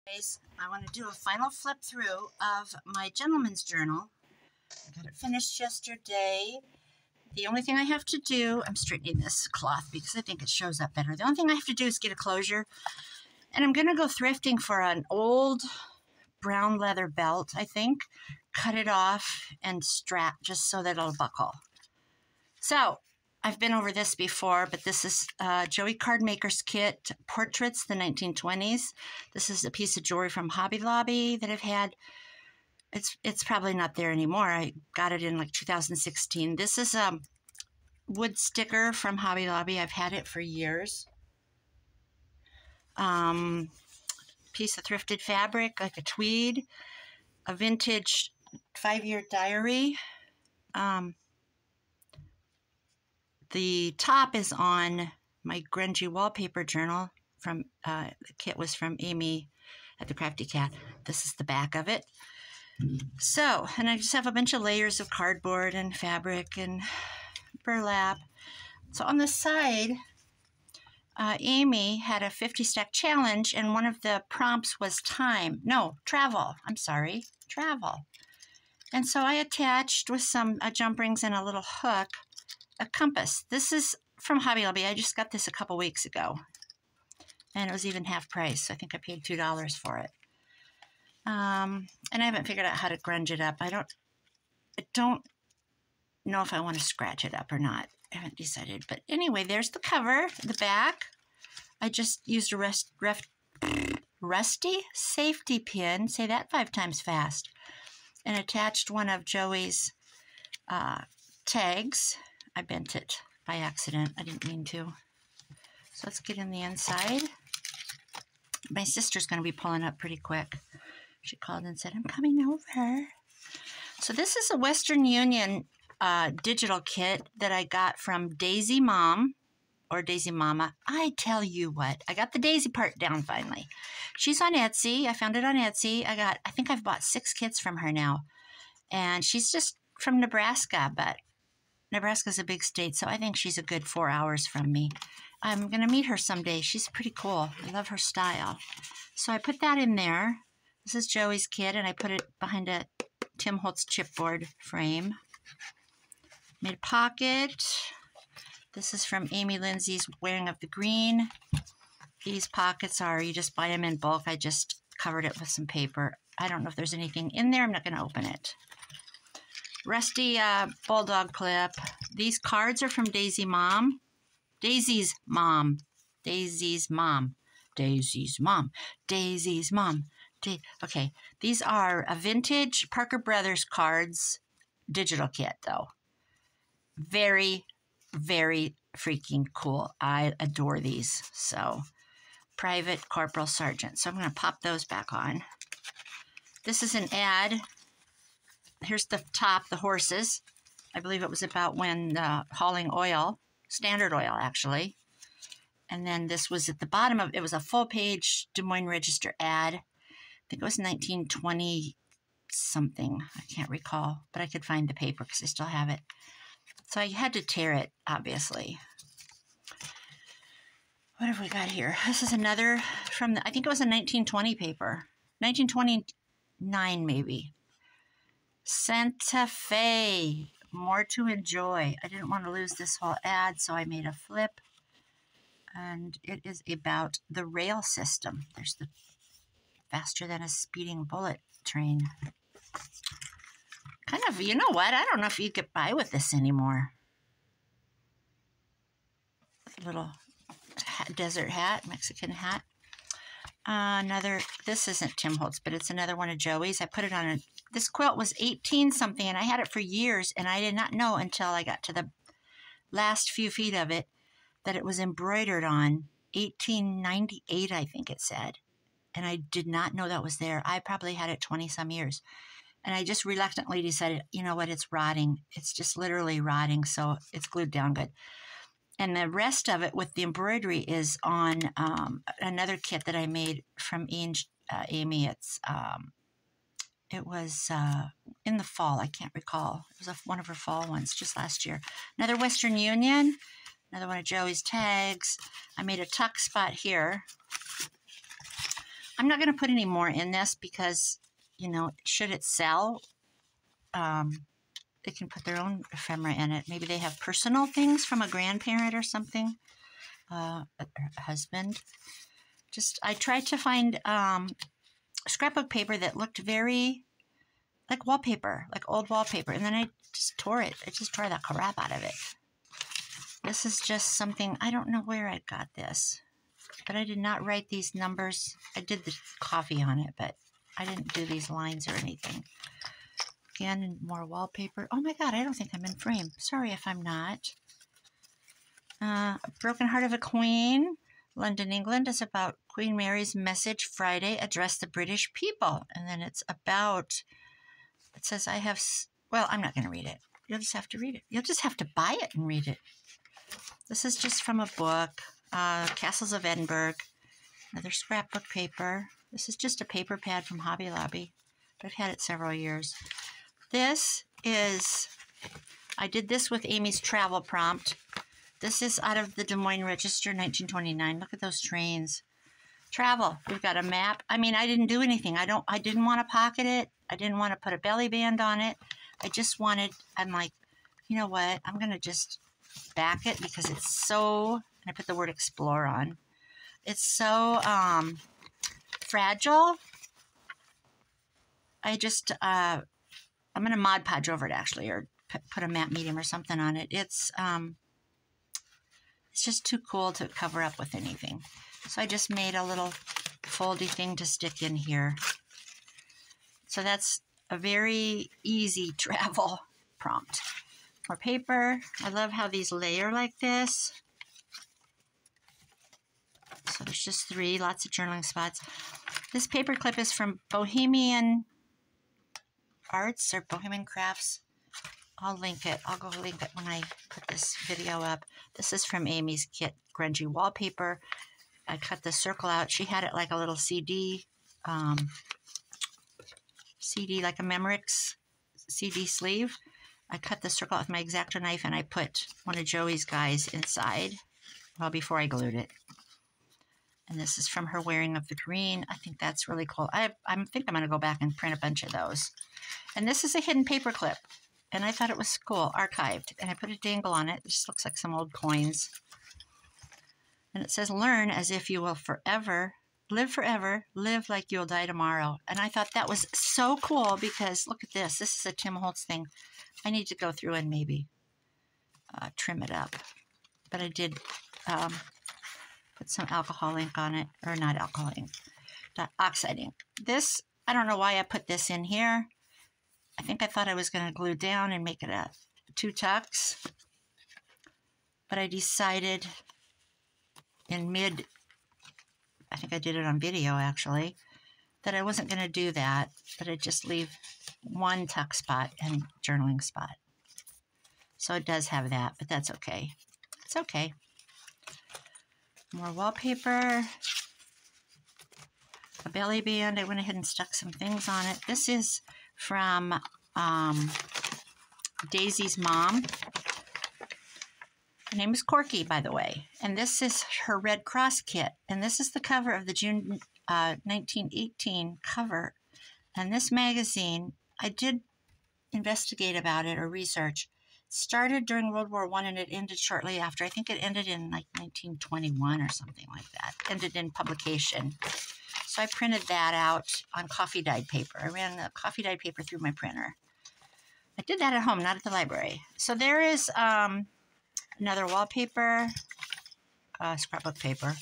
I want to do a final flip through of my gentleman's journal. I got it finished yesterday. The only thing I have to do, I'm straightening this cloth because I think it shows up better. The only thing I have to do is get a closure. And I'm going to go thrifting for an old brown leather belt, I think. Cut it off and strap just so that it'll buckle. So, I've been over this before, but this is JoeyCardmaker's kit, Portraits, the 1920s. This is a piece of jewelry from Hobby Lobby that I've had. It's probably not there anymore. I got it in like 2016. This is a wood sticker from Hobby Lobby. I've had it for years. Piece of thrifted fabric, like a tweed. A vintage 5-year diary. The top is on my grungy wallpaper journal. The kit was from Amy at the Crafty Cat. This is the back of it. So, and I just have a bunch of layers of cardboard and fabric and burlap. So on the side, Amy had a 50-stack challenge, and one of the prompts was travel. I'm sorry, travel. And so I attached with some jump rings and a little hook a compass. This is from Hobby Lobby. I just got this a couple weeks ago, and it was even half price. I think I paid $2 for it. And I haven't figured out how to grunge it up. I don't know if I want to scratch it up or not. I haven't decided. But anyway, there's the cover, the back. I just used a rusty safety pin, say that 5 times fast, and attached one of Joey's tags. I bent it by accident. I didn't mean to. So let's get in the inside. My sister's going to be pulling up pretty quick. She called and said, I'm coming over. So this is a Western Union digital kit that I got from Daisy Mom, or Daisy Mama. I tell you what, I got the Daisy part down finally. She's on Etsy. I found it on Etsy. I think I've bought 6 kits from her now. And she's just from Nebraska, but Nebraska's a big state, so I think she's a good 4 hours from me. I'm going to meet her someday. She's pretty cool. I love her style. So I put that in there. This is Joey's kit, and I put it behind a Tim Holtz chipboard frame. Made a pocket. This is from Amy Lindsay's Wearing of the Green. These pockets are, you just buy them in bulk. I just covered it with some paper. I don't know if there's anything in there. I'm not going to open it. Rusty bulldog clip. These cards are from Daisy's mom. Daisy's mom. Okay, these are a vintage Parker Brothers cards digital kit, though. Very, very freaking cool. I adore these. So, Private Corporal Sergeant. So I'm going to pop those back on. This is an ad. Here's the top, the horses. I believe it was about when hauling oil, Standard Oil, actually. And then this was at the bottom of it was a full-page Des Moines Register ad. I think it was 1920-something. I can't recall, but I could find the paper because I still have it. So I had to tear it, obviously. What have we got here? This is another from, I think it was a 1920 paper. 1929, maybe. Santa Fe, more to enjoy. I didn't want to lose this whole ad, so I made a flip. And it is about the rail system. There's the faster than a speeding bullet train. Kind of, you know what? I don't know if you get by with this anymore. Little desert hat, Mexican hat. This isn't Tim Holtz, but it's another one of Joey's. I put it on this quilt was 18-something, and I had it for years, and I did not know until I got to the last few feet of it that it was embroidered on 1898, I think it said. And I did not know that was there. I probably had it 20-some years. And I just reluctantly decided, you know what, it's rotting. It's just literally rotting, so it's glued down good. And the rest of it with the embroidery is on another kit that I made from Amy. It was in the fall. I can't recall. It was one of her fall ones just last year. Another Western Union. Another one of Joey's tags. I made a tuck spot here I'm not going to put any more in this because, you know, should it sell, they can put their own ephemera in it. Maybe they have personal things from a grandparent or something, a husband. I tried to find scrapbook paper that looked very like wallpaper, like old wallpaper, and then I just tore it. I just tore the crap out of it. This is just something, I don't know where I got this, but I did not write these numbers. I did the coffee on it, but I didn't do these lines or anything. Again, more wallpaper. Oh my God, I don't think I'm in frame. Sorry if I'm not. A Broken Heart of a Queen, London, England, is about Queen Mary's message Friday addressed the British people. And then it's about, it says I have, well, I'm not going to read it. You'll just have to read it. You'll just have to buy it and read it. This is just from a book, Castles of Edinburgh, another scrapbook paper. This is just a paper pad from Hobby Lobby. I've had it several years. This is, I did this with Amy's travel prompt. This is out of the Des Moines Register, 1929. Look at those trains. Travel. We've got a map. I mean, I didn't do anything. I didn't want to pocket it. I didn't want to put a belly band on it. I just wanted, I'm like, you know what? I'm going to just back it because it's so, and I put the word explore on. It's so fragile. I just, I'm going to Mod Podge over it actually, or put a matte medium or something on it. It's just too cool to cover up with anything. So I just made a little foldy thing to stick in here. So that's a very easy travel prompt. More paper. I love how these layer like this. So there's just 3, lots of journaling spots. This paper clip is from Bohemian Arts or Bohemian Crafts. I'll link it. I'll go link it when I put this video up. This is from Amy's kit, Grungy Wallpaper. I cut the circle out. She had it like a little CD, like a Memorex CD sleeve. I cut the circle out with my X-Acto knife and I put one of Joey's guys inside, well, before I glued it. And this is from her wearing of the green. I think that's really cool. I think I'm going to go back and print a bunch of those. And this is a hidden paper clip. And I thought it was cool, archived. And I put a dangle on it. It just looks like some old coins. And it says, learn as if you will forever, live like you'll die tomorrow. And I thought that was so cool because look at this. This is a Tim Holtz thing. I need to go through and maybe trim it up. But I did put some alcohol ink on it. Or not alcohol ink, oxide ink. This, I don't know why I put this in here. I think I thought I was going to glue down and make it a 2 tucks. But I decided in I think I did it on video actually, that I wasn't going to do that, but I'd just leave 1 tuck spot and journaling spot. So it does have that, but that's okay. It's okay. More wallpaper. A belly band. I went ahead and stuck some things on it. This is from Daisy's mom. Her name is Corky, by the way. And this is her Red Cross kit. And this is the cover of the June 1918 cover. And this magazine, I did investigate about it or research. It started during World War I and it ended shortly after. I think it ended in like 1921 or something like that. Ended in publication. So I printed that out on coffee dyed paper. I ran the coffee dyed paper through my printer. I did that at home, not at the library. So there is another wallpaper, scrapbook paper.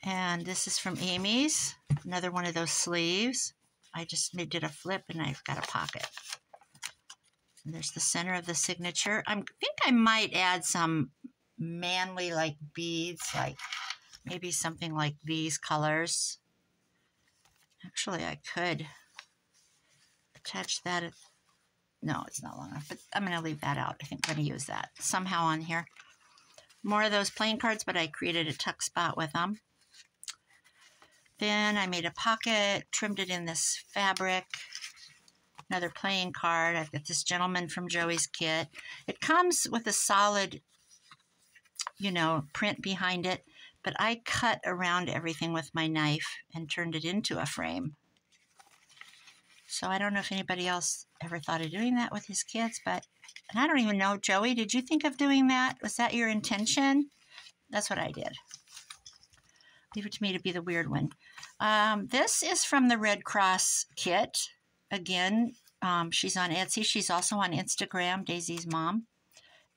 And this is from Amy's, another one of those sleeves. I just did a flip and I've got a pocket. And there's the center of the signature. I think I might add some manly like beads, like maybe something like these colors. Actually, I could attach that. No, it's not long enough, but I'm going to leave that out. I think I'm going to use that somehow on here. More of those playing cards, but I created a tuck spot with them. Then I made a pocket, trimmed it in this fabric. Another playing card. I've got this gentleman from Joey's kit. It comes with a solid, you know, print behind it, but I cut around everything with my knife and turned it into a frame. So I don't know if anybody else ever thought of doing that with his kids, but and I don't even know, Joey, did you think of doing that? Was that your intention? That's what I did. Leave it to me to be the weird one. This is from the Red Cross kit. Again, she's on Etsy. She's also on Instagram, Daisy's mom.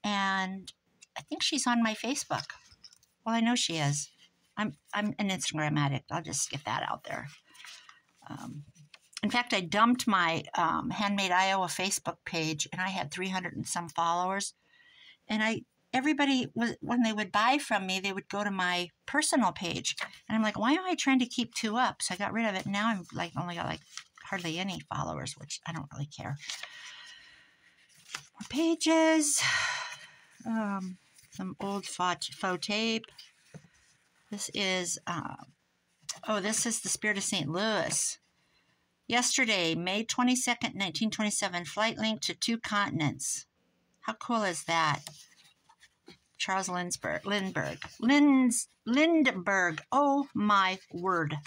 And I think she's on my Facebook. Well, I know she is. I'm an Instagram addict. I'll just get that out there. In fact, I dumped my Handmade Iowa Facebook page, and I had 300 and some followers. And everybody, when they would buy from me, they would go to my personal page. And I'm like, why am I trying to keep 2 up? So I got rid of it. Now I'm like only got like hardly any followers, which I don't really care. More pages. Some old faux tape. This is, this is the Spirit of St. Louis. Yesterday, May 22nd, 1927, flight link to 2 continents. How cool is that? Charles Lindbergh. Oh my word.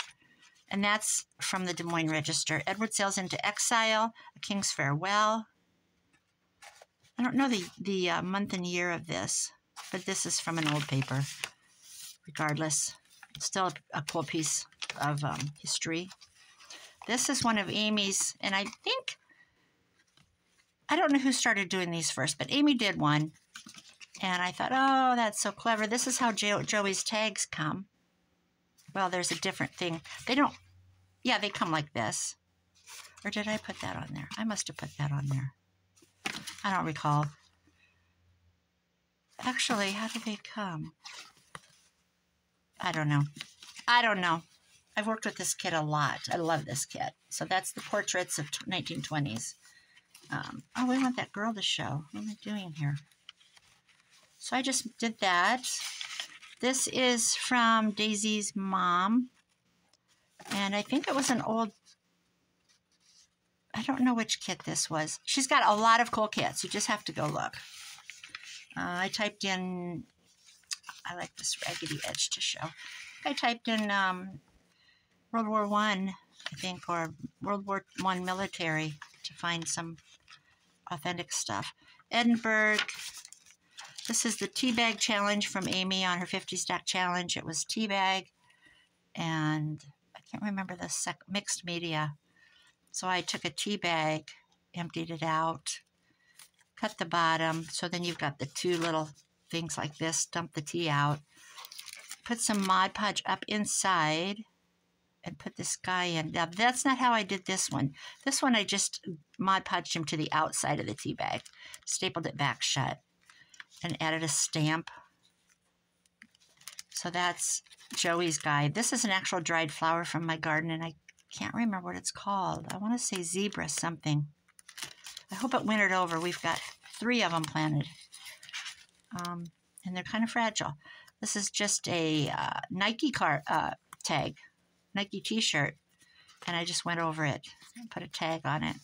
And that's from the Des Moines Register. Edward sails into exile, A King's Farewell. I don't know the month and year of this, but this is from an old paper. Regardless, still a cool piece of history. This is one of Amy's, and I don't know who started doing these first, but Amy did one. And I thought, oh, that's so clever. This is how Joey's tags come. Well, there's a different thing. They come like this. Or did I put that on there? I must have put that on there. I don't recall. Actually, how do they come? I don't know. I've worked with this kit a lot. I love this kit. So that's the portraits of 1920s. We want that girl to show. What am I doing here? So I just did that. This is from Daisy's mom. And I think it was an old, I don't know which kit this was. She's got a lot of cool kits. You just have to go look. I typed in, I like this raggedy edge to show. I typed in World War I think, or World War I military to find some authentic stuff. Edinburgh. This is the tea bag challenge from Amy on her 50 stack challenge. It was tea bag, and I can't remember the mixed media. So I took a tea bag, emptied it out, cut the bottom. So then you've got the 2 little things like this. Dump the tea out. Put some Mod Podge up inside and put this guy in. Now, that's not how I did this one. This one, I just Mod Podged him to the outside of the tea bag, stapled it back shut, and added a stamp. So that's Joey's guy. This is an actual dried flower from my garden, and I can't remember what it's called. I want to say zebra something. I hope it wintered over. We've got 3 of them planted, and they're kind of fragile. This is just a Nike tag, Nike t-shirt, and I just went over it and put a tag on it.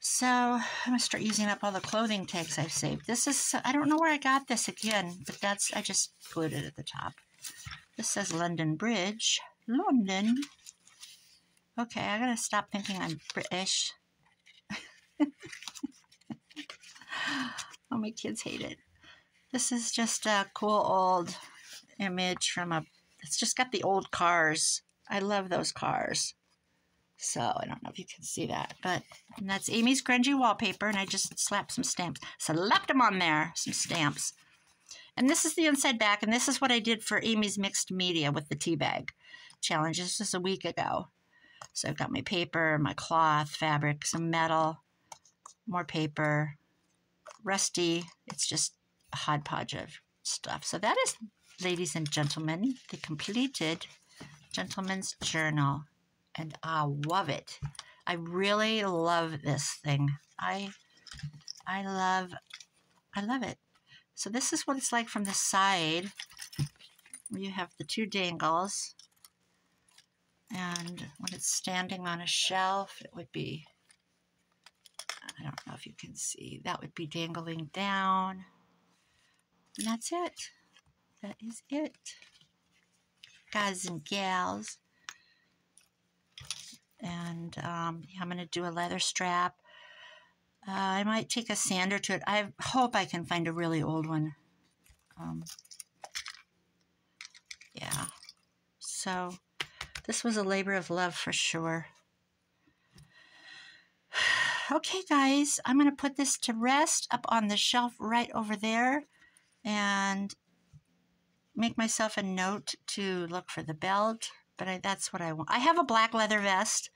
So I'm going to start using up all the clothing tags I've saved. This is, I don't know where I got this again, but I just glued it at the top. This says London Bridge. London. Okay, I got to stop thinking I'm British. Oh, my kids hate it. This is just a cool old image from it's just got the old cars. I love those cars. So I don't know if you can see that, but that's Amy's grungy wallpaper, and I just slapped some stamps. Slapped them on there, some stamps. And this is the inside back, and this is what I did for Amy's mixed media with the tea bag challenge. This was a week ago. So I've got my paper, my cloth, fabric, some metal, more paper, rusty. It's just a hodgepodge of stuff. So that is, ladies and gentlemen, the completed Gentleman's Journal. And I love it. I really love this thing. I love it. So this is what it's like from the side, where you have the 2 dangles. And when it's standing on a shelf, it would be, I don't know if you can see, that would be dangling down. And that's it. that is it, guys and gals. And I'm going to do a leather strap. I might take a sander to it. I hope I can find a really old one. Yeah. So this was a labor of love for sure. Okay, guys, I'm going to put this to rest up on the shelf right over there and make myself a note to look for the belt. But that's what I want. I have a black leather vest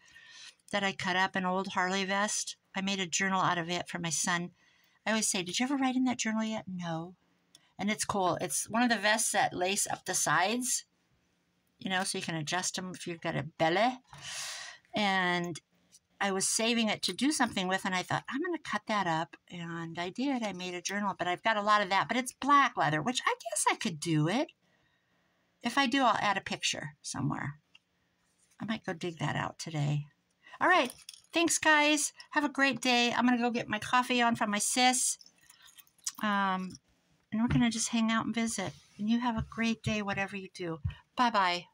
that I cut up, an old Harley vest. I made a journal out of it for my son. I always say, did you ever write in that journal yet? No. And it's cool. It's one of the vests that lace up the sides, you know, so you can adjust them if you've got a belly. And I was saving it to do something with, and I thought, I'm going to cut that up. And I did. I made a journal, but I've got a lot of that. But it's black leather, which I guess I could do it. If I do, I'll add a picture somewhere. I might go dig that out today. All right. Thanks, guys. Have a great day. I'm going to go get my coffee on from my sis. And we're going to just hang out and visit. And you have a great day, whatever you do. Bye-bye.